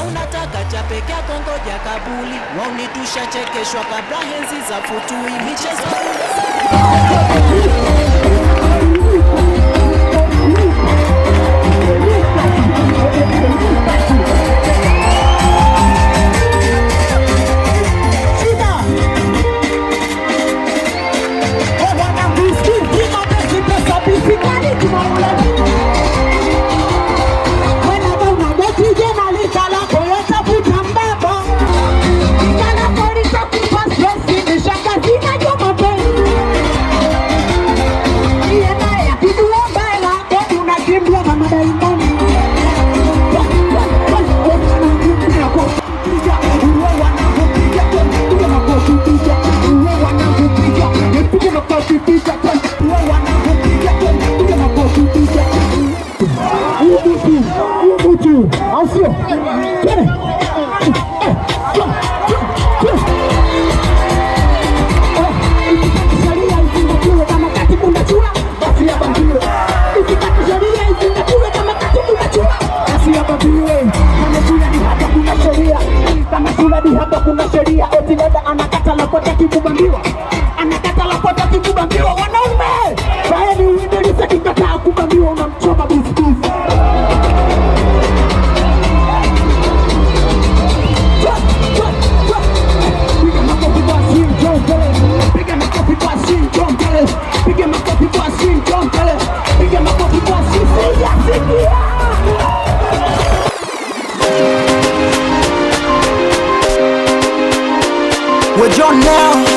unataka cha peke yako, ngoja kabuli. Wauni tushachekeshwa kabla henzi za futui. Michezo hapa kuna sheria. Otileda anakata lapota kikubambiwa, anakata lapota kikubambiwa. Wanaume baeni uendeleza, kikataa kubambiwa unamchoma biskuzi. Piga makofi kwa Slim John Kelly, piga makofi kwa Slim John Kelly, piga makofi kwa Slim John Kelly, piga makofi kwa Slim John Kelly. We're John now.